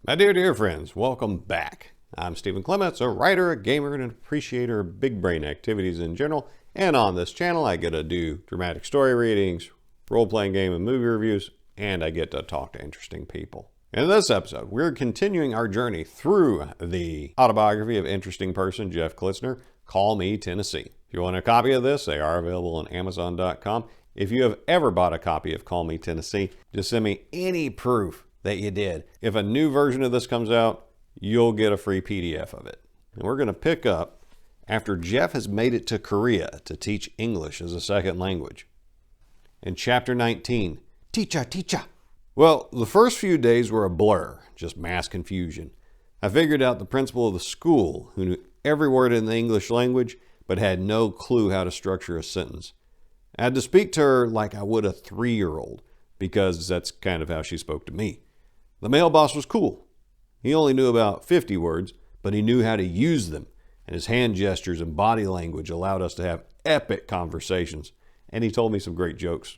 My dear friends, welcome back. I'm Stephen Clements, a writer, a gamer, and an appreciator of big brain activities in general. And on this channel, I get to do dramatic story readings, role-playing game and movie reviews, and I get to talk to interesting people. In this episode, we're continuing our journey through the autobiography of interesting person Jeff Klitzner, Call Me Tennessee. If you want a copy of this, they are available on Amazon.com. If you have ever bought a copy of Call Me Tennessee, just send me any proof that you did. If a new version of this comes out, you'll get a free PDF of it. And we're going to pick up after Jeff has made it to Korea to teach English as a second language. In chapter 19, Teacher. Well, the first few days were a blur, just mass confusion. I figured out the principal of the school, who knew every word in the English language, but had no clue how to structure a sentence. I had to speak to her like I would a 3-year-old, because that's kind of how she spoke to me. The male boss was cool. He only knew about 50 words, but he knew how to use them, and his hand gestures and body language allowed us to have epic conversations, and he told me some great jokes.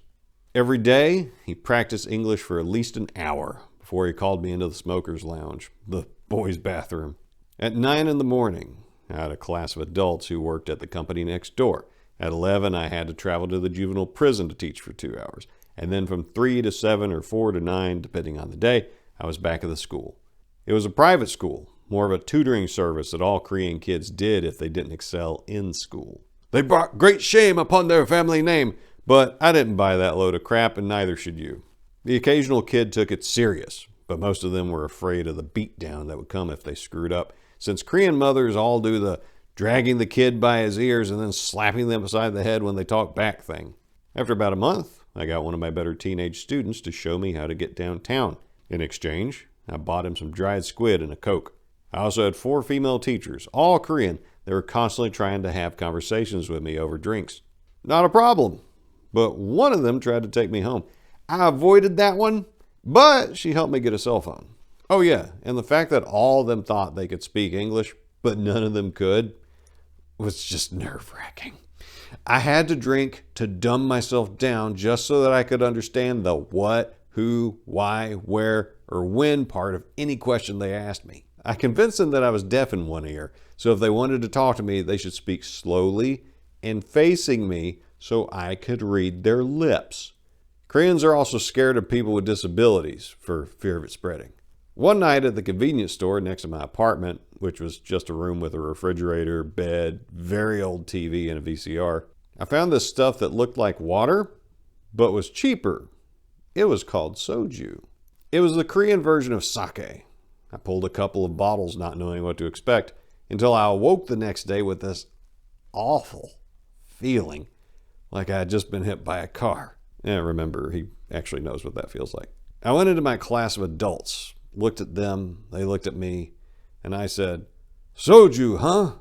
Every day, he practiced English for at least an hour before he called me into the smoker's lounge, the boys' bathroom. At 9 in the morning, I had a class of adults who worked at the company next door. At 11, I had to travel to the juvenile prison to teach for 2 hours, and then from 3 to 7 or 4 to 9, depending on the day, I was back at the school. It was a private school, more of a tutoring service that all Korean kids did if they didn't excel in school. They brought great shame upon their family name, but I didn't buy that load of crap, and neither should you. The occasional kid took it serious, but most of them were afraid of the beatdown that would come if they screwed up, since Korean mothers all do the dragging the kid by his ears and then slapping them beside the head when they talk back thing. After about a month, I got one of my better teenage students to show me how to get downtown. In exchange, I bought him some dried squid and a Coke. I also had 4 female teachers, all Korean. They were constantly trying to have conversations with me over drinks. Not a problem, but one of them tried to take me home. I avoided that one, but she helped me get a cell phone. Oh yeah, and the fact that all of them thought they could speak English, but none of them could, was just nerve-wracking. I had to drink to dumb myself down just so that I could understand the what, who, why, where, or when part of any question they asked me. I convinced them that I was deaf in one ear, so if they wanted to talk to me, they should speak slowly and facing me so I could read their lips. Koreans are also scared of people with disabilities for fear of it spreading. One night at the convenience store next to my apartment, which was just a room with a refrigerator, bed, very old TV, and a VCR, I found this stuff that looked like water, but was cheaper. It was called soju. It was the Korean version of sake. I pulled a couple of bottles not knowing what to expect until I awoke the next day with this awful feeling like I had just been hit by a car. And remember, he actually knows what that feels like. I went into my class of adults, looked at them, they looked at me, and I said, "Soju, huh?"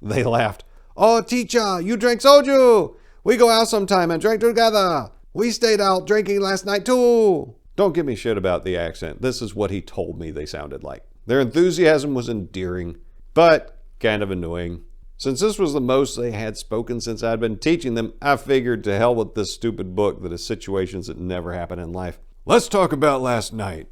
They laughed. "Oh, teacher, you drink soju. We go out sometime and drink together. We stayed out drinking last night too." Don't give me shit about the accent. This is what he told me they sounded like. Their enthusiasm was endearing, but kind of annoying. Since this was the most they had spoken since I'd been teaching them, I figured to hell with this stupid book that is situations that never happen in life. Let's talk about last night.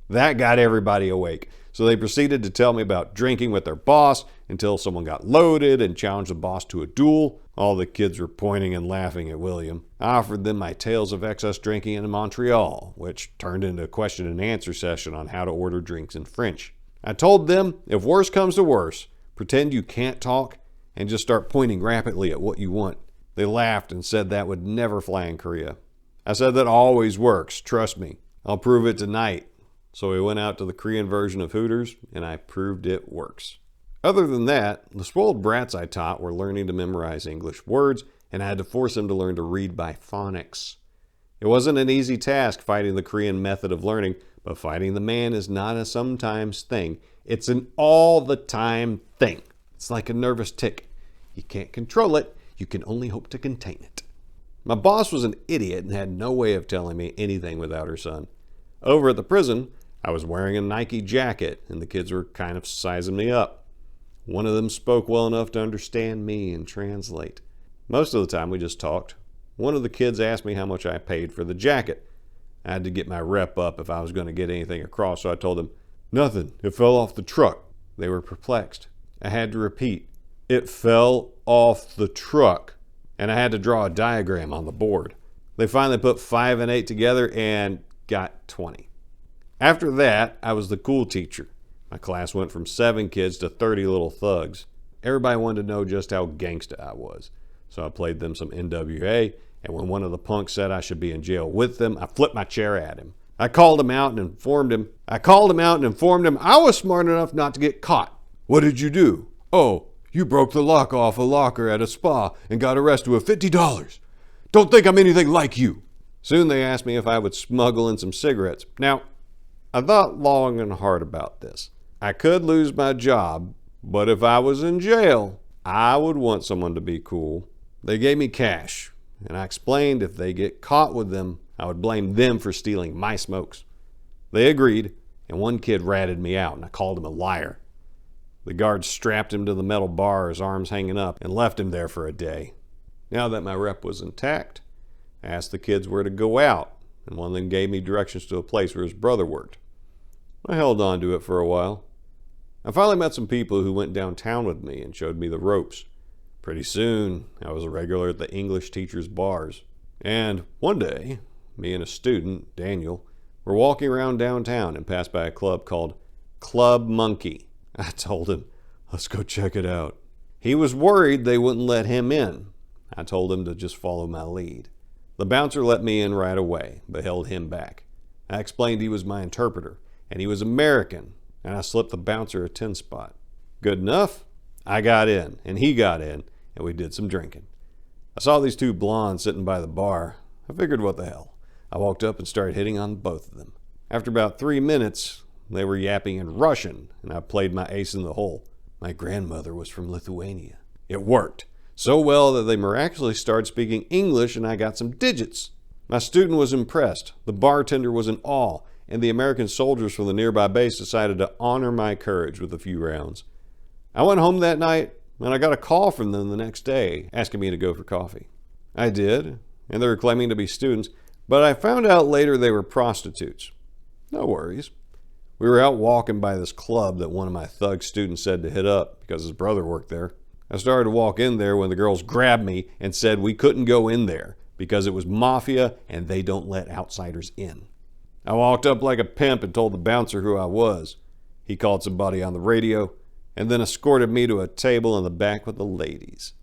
That got everybody awake. So they proceeded to tell me about drinking with their boss until someone got loaded and challenged the boss to a duel. All the kids were pointing and laughing at William. I offered them my tales of excess drinking in Montreal, which turned into a question and answer session on how to order drinks in French. I told them, if worse comes to worse, pretend you can't talk and just start pointing rapidly at what you want. They laughed and said that would never fly in Korea. I said that always works, trust me. I'll prove it tonight. So we went out to the Korean version of Hooters, and I proved it works. Other than that, the spoiled brats I taught were learning to memorize English words, and I had to force them to learn to read by phonics. It wasn't an easy task fighting the Korean method of learning, but fighting the man is not a sometimes thing. It's an all-the-time thing. It's like a nervous tic. You can't control it. You can only hope to contain it. My boss was an idiot and had no way of telling me anything without her son. Over at the prison, I was wearing a Nike jacket, and the kids were kind of sizing me up. One of them spoke well enough to understand me and translate. Most of the time we just talked. one of the kids asked me how much I paid for the jacket. I had to get my rep up if I was going to get anything across, so I told them, "Nothing, it fell off the truck." They were perplexed. I had to repeat, "It fell off the truck." And I had to draw a diagram on the board. They finally put 5 and 8 together and got 20. After that, I was the cool teacher. My class went from 7 kids to 30 little thugs. Everybody wanted to know just how gangsta I was. So I played them some NWA, and when one of the punks said I should be in jail with them, I flipped my chair at him. I called him out and informed him I was smart enough not to get caught. "What did you do?" "Oh, you broke the lock off a locker at a spa and got arrested with $50. Don't think I'm anything like you." Soon they asked me if I would smuggle in some cigarettes. Now, I thought long and hard about this. I could lose my job, but if I was in jail, I would want someone to be cool. They gave me cash, and I explained if they get caught with them, I would blame them for stealing my smokes. They agreed, and one kid ratted me out, and I called him a liar. The guards strapped him to the metal bar, his arms hanging up, and left him there for a day. Now that my rep was intact, I asked the kids where to go out, and one of them gave me directions to a place where his brother worked. I held on to it for a while. I finally met some people who went downtown with me and showed me the ropes. Pretty soon, I was a regular at the English teachers' bars. And one day, me and a student, Daniel, were walking around downtown and passed by a club called Club Monkey. I told him, "Let's go check it out." He was worried they wouldn't let him in. I told him to just follow my lead. The bouncer let me in right away, but held him back. I explained he was my interpreter, and he was American, and I slipped the bouncer a 10 spot. Good enough? I got in, and he got in, and we did some drinking. I saw these 2 blondes sitting by the bar. I figured, what the hell? I walked up and started hitting on both of them. After about 3 minutes, they were yapping in Russian, and I played my ace in the hole. My grandmother was from Lithuania. It worked so well that they miraculously started speaking English, and I got some digits. My student was impressed, the bartender was in awe, and the American soldiers from the nearby base decided to honor my courage with a few rounds. I went home that night, and I got a call from them the next day asking me to go for coffee. I did, and they were claiming to be students, but I found out later they were prostitutes. No worries. We were out walking by this club that one of my thug students said to hit up because his brother worked there. I started to walk in there when the girls grabbed me and said we couldn't go in there because it was mafia and they don't let outsiders in. I walked up like a pimp and told the bouncer who I was. He called somebody on the radio and then escorted me to a table in the back with the ladies.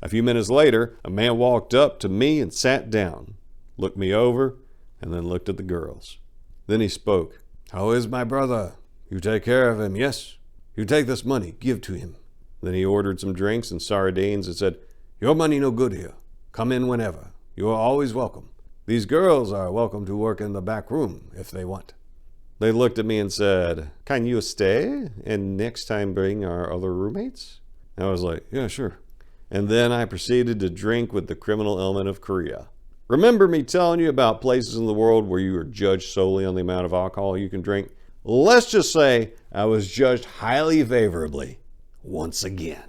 A few minutes later, a man walked up to me and sat down, looked me over, and then looked at the girls. Then he spoke. "How is my brother? You take care of him, yes? You take this money, give to him." Then he ordered some drinks and sardines and said, "Your money no good here. Come in whenever. You are always welcome. These girls are welcome to work in the back room if they want." They looked at me and said, "Can you stay and next time bring our other roommates?" I was like, "Yeah, sure." And then I proceeded to drink with the criminal element of Korea. Remember me telling you about places in the world where you are judged solely on the amount of alcohol you can drink? Let's just say I was judged highly favorably once again,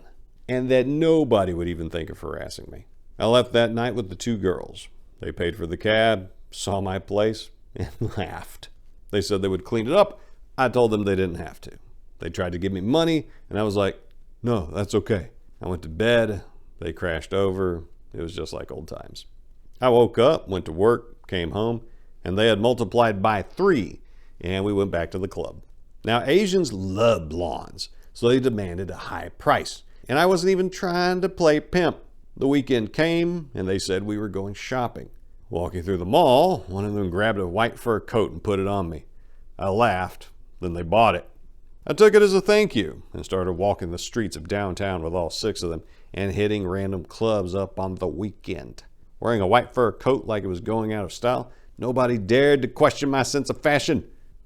and that nobody would even think of harassing me. I left that night with the 2 girls. They paid for the cab, saw my place, and laughed. They said they would clean it up. I told them they didn't have to. They tried to give me money, and I was like, "No, that's okay." I went to bed. They crashed over. It was just like old times. I woke up, went to work, came home, and they had multiplied by 3, and we went back to the club. Now, Asians love blondes, so they demanded a high price, and I wasn't even trying to play pimp. The weekend came, and they said we were going shopping. Walking through the mall, one of them grabbed a white fur coat and put it on me. I laughed, then they bought it. I took it as a thank you and started walking the streets of downtown with all 6 of them and hitting random clubs up on the weekend. Wearing a white fur coat like it was going out of style, nobody dared to question my sense of fashion.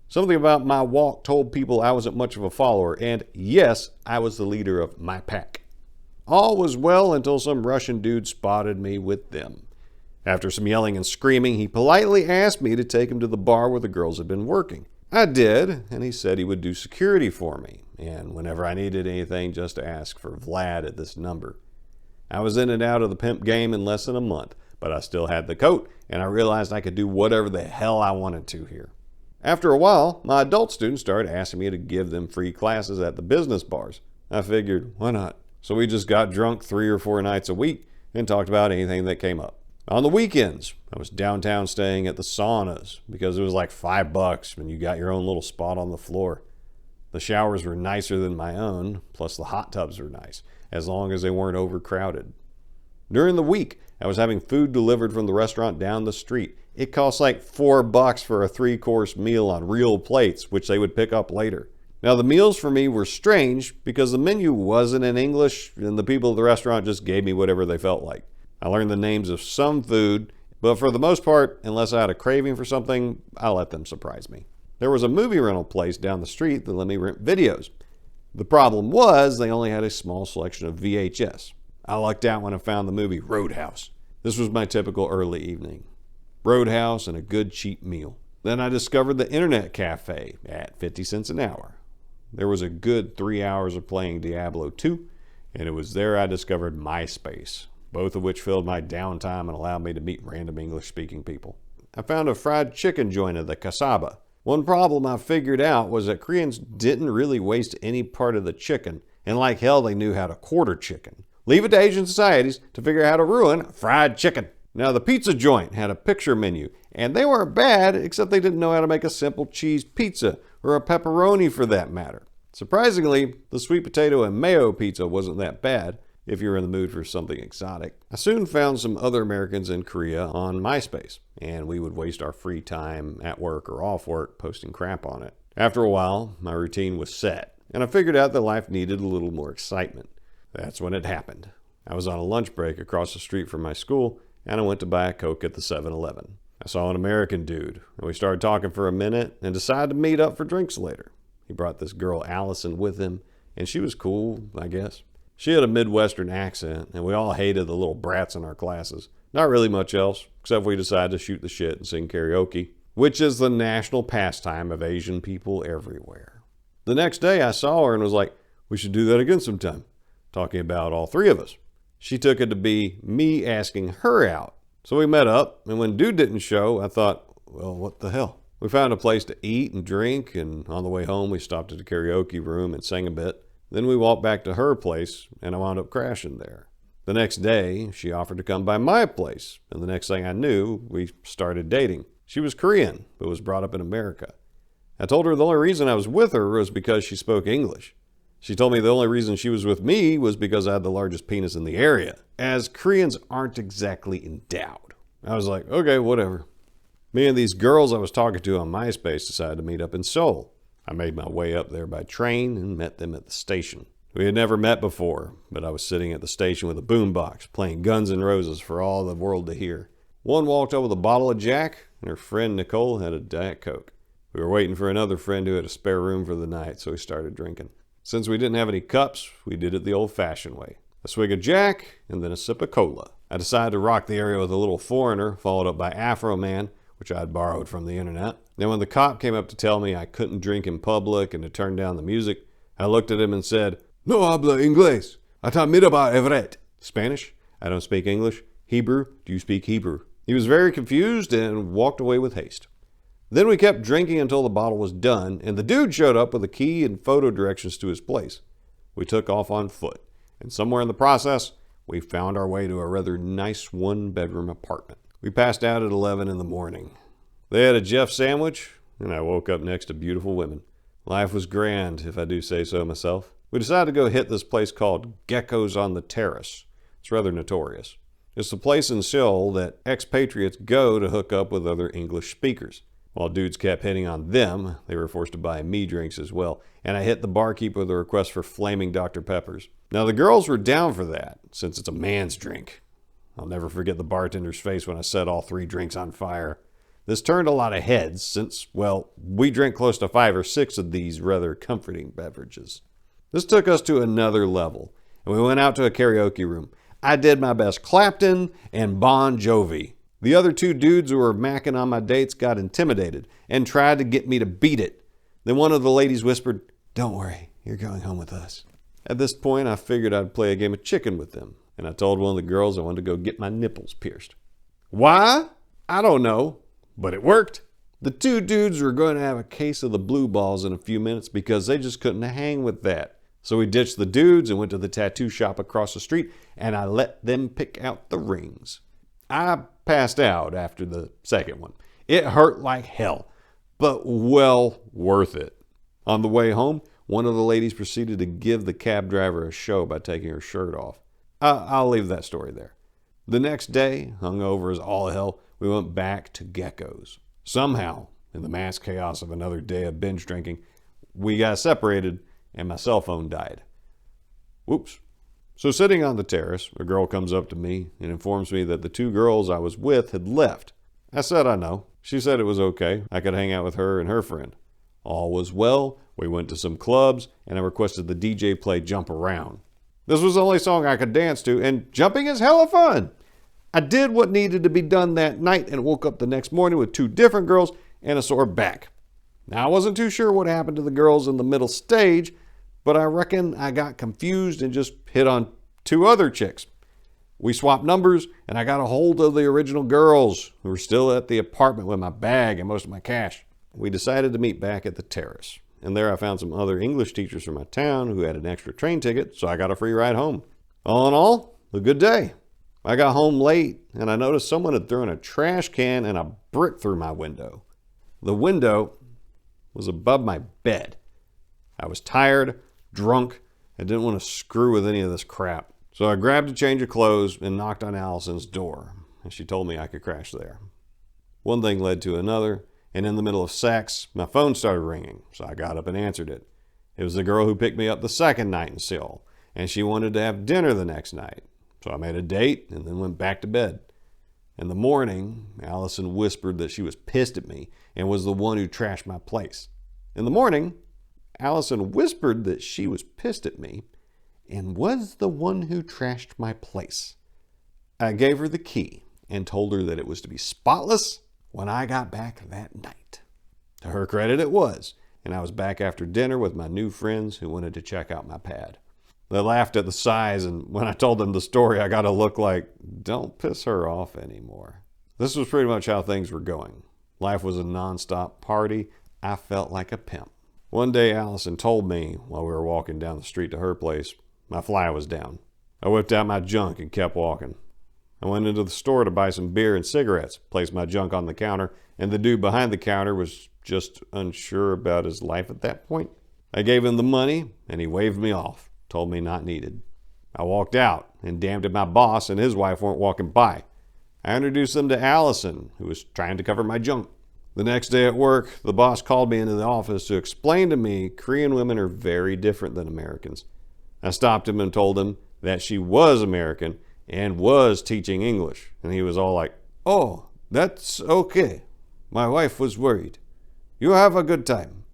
Something about my walk told people I wasn't much of a follower, and yes, I was the leader of my pack. All was well until some Russian dude spotted me with them. After some yelling and screaming, he politely asked me to take him to the bar where the girls had been working. I did, and he said he would do security for me, and whenever I needed anything, just to ask for Vlad at this number. I was in and out of the pimp game in less than a month, but I still had the coat, and I realized I could do whatever the hell I wanted to here. After a while, my adult students started asking me to give them free classes at the business bars. I figured, why not? So we just got drunk 3 or 4 nights a week and talked about anything that came up. On the weekends, I was downtown staying at the saunas because it was like $5 and you got your own little spot on the floor. The showers were nicer than my own, plus the hot tubs were nice, as long as they weren't overcrowded. During the week, I was having food delivered from the restaurant down the street. It cost like $4 for a 3-course meal on real plates, which they would pick up later. Now, the meals for me were strange because the menu wasn't in English and the people at the restaurant just gave me whatever they felt like. I learned the names of some food, but for the most part, unless I had a craving for something, I let them surprise me. There was a movie rental place down the street that let me rent videos. The problem was they only had a small selection of VHS. I lucked out when I found the movie Roadhouse. This was my typical early evening. Roadhouse and a good cheap meal. Then I discovered the internet cafe at 50 cents an hour. There was a good 3 hours of playing Diablo 2, and it was there I discovered MySpace, both of which filled my downtime and allowed me to meet random English-speaking people. I found a fried chicken joint at the Kasaba. One problem I figured out was that Koreans didn't really waste any part of the chicken, and like hell they knew how to quarter chicken. Leave it to Asian societies to figure out how to ruin fried chicken. Now, the pizza joint had a picture menu, and they weren't bad, except they didn't know how to make a simple cheese pizza, or a pepperoni for that matter. Surprisingly, the sweet potato and mayo pizza wasn't that bad, if you're in the mood for something exotic. I soon found some other Americans in Korea on MySpace, and we would waste our free time at work or off work posting crap on it. After a while, my routine was set, and I figured out that life needed a little more excitement. That's when it happened. I was on a lunch break across the street from my school, and I went to buy a Coke at the 7-Eleven. I saw an American dude, and we started talking for a minute and decided to meet up for drinks later. He brought this girl Allison with him, and she was cool, I guess. She had a Midwestern accent, and we all hated the little brats in our classes. Not really much else, except we decided to shoot the shit and sing karaoke, which is the national pastime of Asian people everywhere. The next day I saw her and was like, we should do that again sometime, talking about all 3 of us. She took it to be me asking her out. So we met up, and when dude didn't show, I thought, well, what the hell? We found a place to eat and drink, and on the way home we stopped at the karaoke room and sang a bit. Then we walked back to her place, and I wound up crashing there. The next day, she offered to come by my place, and the next thing I knew, we started dating. She was Korean, but was brought up in America. I told her the only reason I was with her was because she spoke English. She told me the only reason she was with me was because I had the largest penis in the area, as Koreans aren't exactly endowed. I was like, okay, whatever. Me and these girls I was talking to on MySpace decided to meet up in Seoul. I made my way up there by train and met them at the station. We had never met before, but I was sitting at the station with a boombox, playing Guns N' Roses for all the world to hear. One walked up with a bottle of Jack, and her friend Nicole had a Diet Coke. We were waiting for another friend who had a spare room for the night, so we started drinking. Since we didn't have any cups, we did it the old-fashioned way. A swig of Jack, and then a sip of cola. I decided to rock the area with a little foreigner, followed up by Afro Man, which I had borrowed from the internet. Then when the cop came up to tell me I couldn't drink in public and to turn down the music, I looked at him and said, No habla inglés. Ata mira ba evret. Spanish? I don't speak English. Hebrew? Do you speak Hebrew? He was very confused and walked away with haste. Then we kept drinking until the bottle was done, and the dude showed up with a key and photo directions to his place. We took off on foot, and somewhere in the process, we found our way to a rather nice one-bedroom apartment. We passed out at 11 in the morning. They had a Jeff sandwich, and I woke up next to beautiful women. Life was grand, if I do say so myself. We decided to go hit this place called Geckos on the Terrace. It's rather notorious. It's the place in Seoul that expatriates go to hook up with other English speakers. While dudes kept hitting on them, they were forced to buy me drinks as well, and I hit the barkeep with a request for flaming Dr. Peppers. Now the girls were down for that, since it's a man's drink. I'll never forget the bartender's face when I set all 3 drinks on fire. This turned a lot of heads since, well, we drank close to 5 or 6 of these rather comforting beverages. This took us to another level, and we went out to a karaoke room. I did my best Clapton and Bon Jovi. The other 2 dudes who were macking on my dates got intimidated and tried to get me to beat it. Then one of the ladies whispered, Don't worry, you're going home with us. At this point, I figured I'd play a game of chicken with them, and I told one of the girls I wanted to go get my nipples pierced. Why? I don't know, but it worked. The two dudes were going to have a case of the blue balls in a few minutes because they just couldn't hang with that. So we ditched the dudes and went to the tattoo shop across the street, and I let them pick out the rings. I passed out after the second one. It hurt like hell, but well worth it. On the way home, one of the ladies proceeded to give the cab driver a show by taking her shirt off. I'll leave that story there. The next day, hungover as all hell, we went back to Gecko's. Somehow, in the mass chaos of another day of binge drinking, we got separated and my cell phone died. Whoops. So sitting on the terrace, a girl comes up to me and informs me that the two girls I was with had left. I said I know. She said it was okay. I could hang out with her and her friend. All was well. We went to some clubs and I requested the DJ play Jump Around. This was the only song I could dance to, and jumping is hella fun. I did what needed to be done that night and woke up the next morning with two different girls and a sore back. Now, I wasn't too sure what happened to the girls in the middle stage, but I reckon I got confused and just hit on two other chicks. We swapped numbers, and I got a hold of the original girls who were still at the apartment with my bag and most of my cash. We decided to meet back at the terrace, and there I found some other English teachers from my town who had an extra train ticket, so I got a free ride home. All in all, a good day. I got home late, and I noticed someone had thrown a trash can and a brick through my window. The window was above my bed. I was tired, drunk, and didn't want to screw with any of this crap. So I grabbed a change of clothes and knocked on Allison's door, and she told me I could crash there. One thing led to another, and in the middle of sex, my phone started ringing, so I got up and answered it. It was the girl who picked me up the second night in Seoul, and she wanted to have dinner the next night. So I made a date and then went back to bed. In the morning, Allison whispered that she was pissed at me and was the one who trashed my place. In the morning, Allison whispered that she was pissed at me and was the one who trashed my place. I gave her the key and told her that it was to be spotless when I got back that night. To her credit, it was, and I was back after dinner with my new friends who wanted to check out my pad. They laughed at the size, and when I told them the story, I got a look like, don't piss her off anymore. This was pretty much how things were going. Life was a nonstop party. I felt like a pimp. One day, Allison told me, while we were walking down the street to her place, my fly was down. I whipped out my junk and kept walking. I went into the store to buy some beer and cigarettes, placed my junk on the counter, and the dude behind the counter was just unsure about his life at that point. I gave him the money, and he waved me off. Told me not needed. I walked out and damned if my boss and his wife weren't walking by. I introduced them to Allison, who was trying to cover my junk. The next day at work, the boss called me into the office to explain to me Korean women are very different than Americans. I stopped him and told him that she was American and was teaching English. And he was all like, "Oh, that's okay. My wife was worried. You have a good time.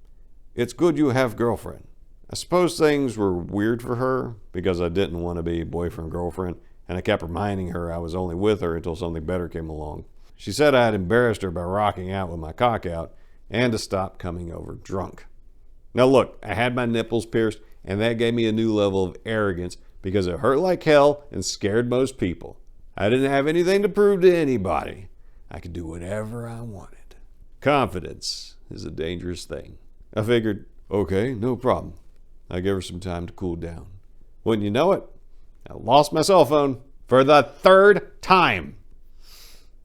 It's good you have girlfriend." I suppose things were weird for her because I didn't want to be boyfriend-girlfriend, and I kept reminding her I was only with her until something better came along. She said I had embarrassed her by rocking out with my cock out and to stop coming over drunk. Now look, I had my nipples pierced, and that gave me a new level of arrogance because it hurt like hell and scared most people. I didn't have anything to prove to anybody. I could do whatever I wanted. Confidence is a dangerous thing. I figured, okay, no problem. I gave her some time to cool down. Wouldn't you know it, I lost my cell phone for the third time.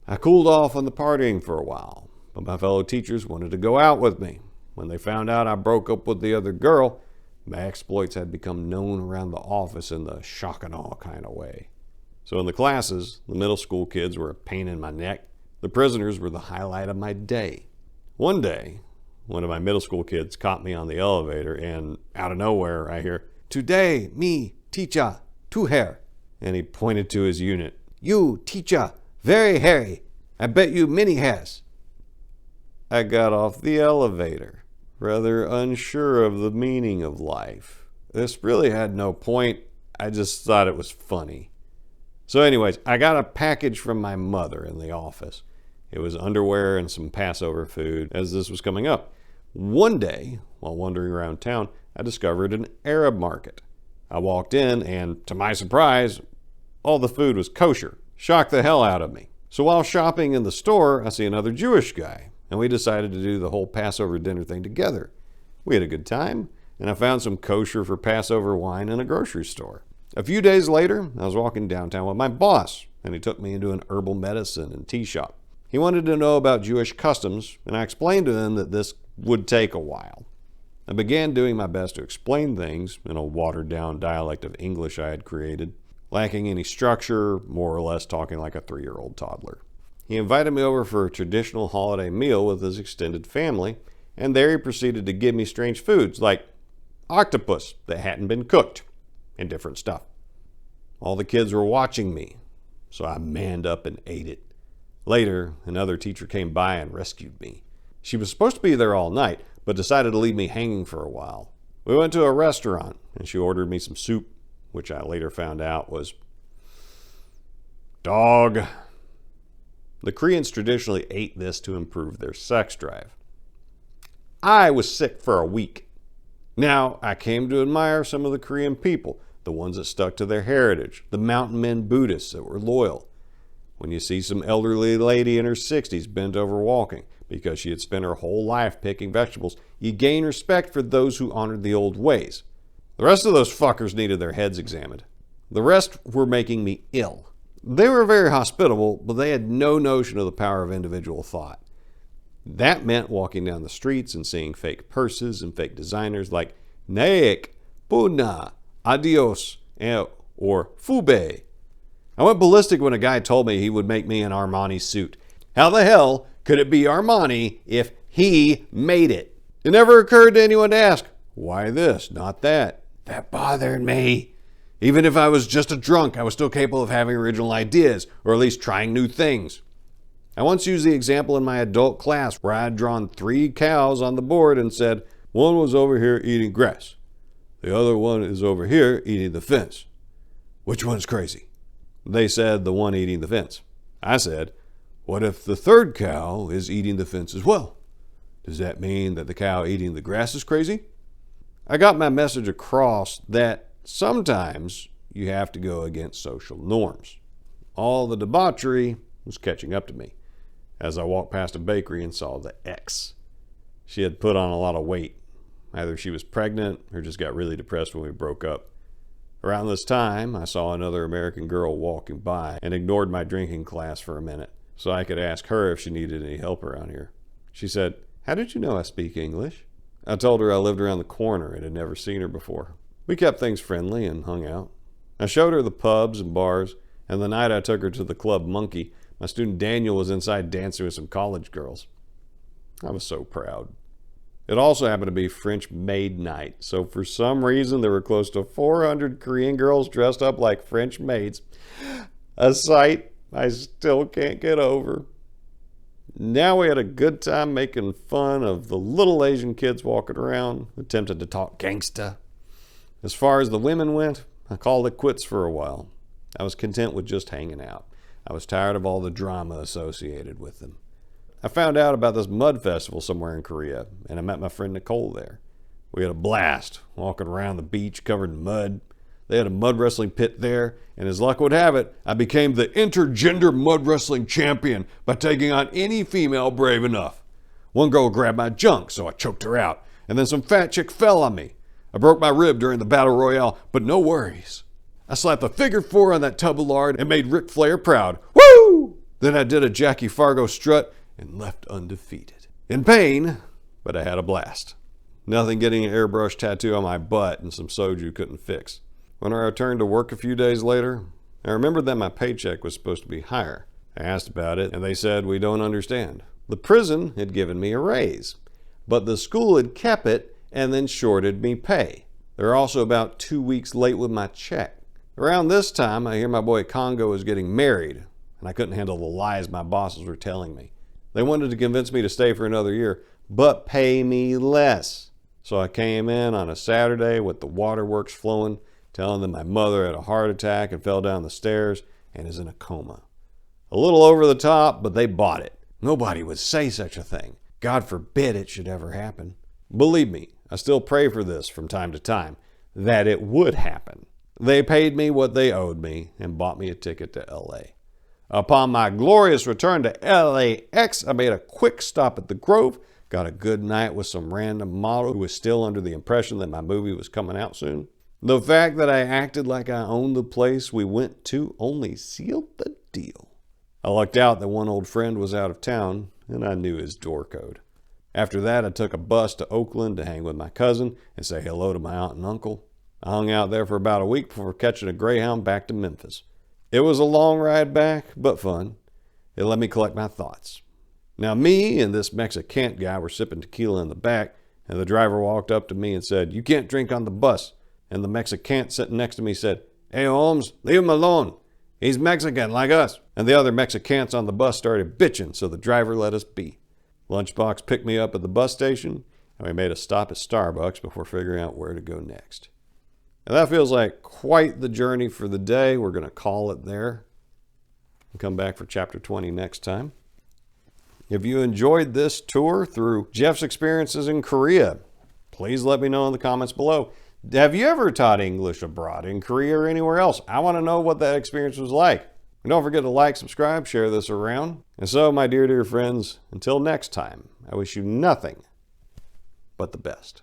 I cooled off on the partying for a while, but my fellow teachers wanted to go out with me. When they found out I broke up with the other girl, my exploits had become known around the office in the shock and awe kind of way. So in the classes, the middle school kids were a pain in my neck. The prisoners were the highlight of my day. One day, one of my middle school kids caught me on the elevator, and out of nowhere I hear, "Today, me, teacher, two hair." And he pointed to his unit. "You, teacher, very hairy. I bet you many hairs." I got off the elevator, rather unsure of the meaning of life. This really had no point. I just thought it was funny. So anyways, I got a package from my mother in the office. It was underwear and some Passover food as this was coming up. One day, while wandering around town, I discovered an Arab market. I walked in and, to my surprise, all the food was kosher. Shocked the hell out of me. So while shopping in the store, I see another Jewish guy, and we decided to do the whole Passover dinner thing together. We had a good time, and I found some kosher for Passover wine in a grocery store. A few days later, I was walking downtown with my boss, and he took me into an herbal medicine and tea shop. He wanted to know about Jewish customs, and I explained to him that this would take a while. I began doing my best to explain things in a watered-down dialect of English I had created, lacking any structure, more or less talking like a 3-year-old toddler. He invited me over for a traditional holiday meal with his extended family, and there he proceeded to give me strange foods like octopus that hadn't been cooked and different stuff. All the kids were watching me, so I manned up and ate it. Later, another teacher came by and rescued me. She was supposed to be there all night, but decided to leave me hanging for a while. We went to a restaurant, and she ordered me some soup, which I later found out was dog. The Koreans traditionally ate this to improve their sex drive. I was sick for a week. Now, I came to admire some of the Korean people, the ones that stuck to their heritage, the mountain men Buddhists that were loyal. When you see some elderly lady in her 60s bent over walking because she had spent her whole life picking vegetables, you gain respect for those who honored the old ways. The rest of those fuckers needed their heads examined. The rest were making me ill. They were very hospitable, but they had no notion of the power of individual thought. That meant walking down the streets and seeing fake purses and fake designers like Naik, Puna, Adios, or Fube. I went ballistic when a guy told me he would make me an Armani suit. How the hell could it be Armani if he made it? It never occurred to anyone to ask, why this, not that? That bothered me. Even if I was just a drunk, I was still capable of having original ideas, or at least trying new things. I once used the example in my adult class where I had drawn 3 cows on the board and said, one was over here eating grass. The other one is over here eating the fence. Which one's crazy? They said the one eating the fence. I said, what if the 3rd cow is eating the fence as well? Does that mean that the cow eating the grass is crazy? I got my message across that sometimes you have to go against social norms. All the debauchery was catching up to me as I walked past a bakery and saw the X. She had put on a lot of weight. Either she was pregnant or just got really depressed when we broke up. Around this time, I saw another American girl walking by and ignored my drinking class for a minute so I could ask her if she needed any help around here. She said, how did you know I speak English? I told her I lived around the corner and had never seen her before. We kept things friendly and hung out. I showed her the pubs and bars, and the night I took her to the Club Monkey, my student Daniel was inside dancing with some college girls. I was so proud. It also happened to be French maid night, so for some reason there were close to 400 Korean girls dressed up like French maids. A sight I still can't get over. Now we had a good time making fun of the little Asian kids walking around, attempting to talk gangsta. As far as the women went, I called it quits for a while. I was content with just hanging out. I was tired of all the drama associated with them. I found out about this mud festival somewhere in Korea, and I met my friend Nicole there. We had a blast walking around the beach covered in mud. They had a mud wrestling pit there, and as luck would have it, I became the intergender mud wrestling champion by taking on any female brave enough. One girl grabbed my junk, so I choked her out, and then some fat chick fell on me. I broke my rib during the battle royale, but no worries. I slapped a figure 4 on that tub of lard and made Ric Flair proud. Woo! Then I did a Jackie Fargo strut and left undefeated. In pain, but I had a blast. Nothing getting an airbrush tattoo on my butt and some soju couldn't fix. When I returned to work a few days later, I remembered that my paycheck was supposed to be higher. I asked about it, and they said, we don't understand. The prison had given me a raise, but the school had kept it and then shorted me pay. They were also about 2 weeks late with my check. Around this time, I hear my boy Congo is getting married, and I couldn't handle the lies my bosses were telling me. They wanted to convince me to stay for another year, but pay me less. So I came in on a Saturday with the waterworks flowing, telling them my mother had a heart attack and fell down the stairs and is in a coma. A little over the top, but they bought it. Nobody would say such a thing. God forbid it should ever happen. Believe me, I still pray for this from time to time, that it would happen. They paid me what they owed me and bought me a ticket to LA. Upon my glorious return to LAX, I made a quick stop at the Grove, got a good night with some random model who was still under the impression that my movie was coming out soon. The fact that I acted like I owned the place we went to only sealed the deal. I lucked out that one old friend was out of town, and I knew his door code. After that, I took a bus to Oakland to hang with my cousin and say hello to my aunt and uncle. I hung out there for about a week before catching a Greyhound back to Memphis. It was a long ride back, but fun. It let me collect my thoughts. Now, me and this Mexican guy were sipping tequila in the back, and the driver walked up to me and said, "You can't drink on the bus." And the Mexican sitting next to me said, "Hey, Holmes, leave him alone. He's Mexican like us." And the other Mexicans on the bus started bitching, so the driver let us be. Lunchbox picked me up at the bus station, and we made a stop at Starbucks before figuring out where to go next. And that feels like quite the journey for the day. We're going to call it there and come back for chapter 20 next time. If you enjoyed this tour through Jeff's experiences in Korea, please let me know in the comments below. Have you ever taught English abroad in Korea or anywhere else? I want to know what that experience was like. And don't forget to like, subscribe, share this around. And so, my dear friends, until next time, I wish you nothing but the best.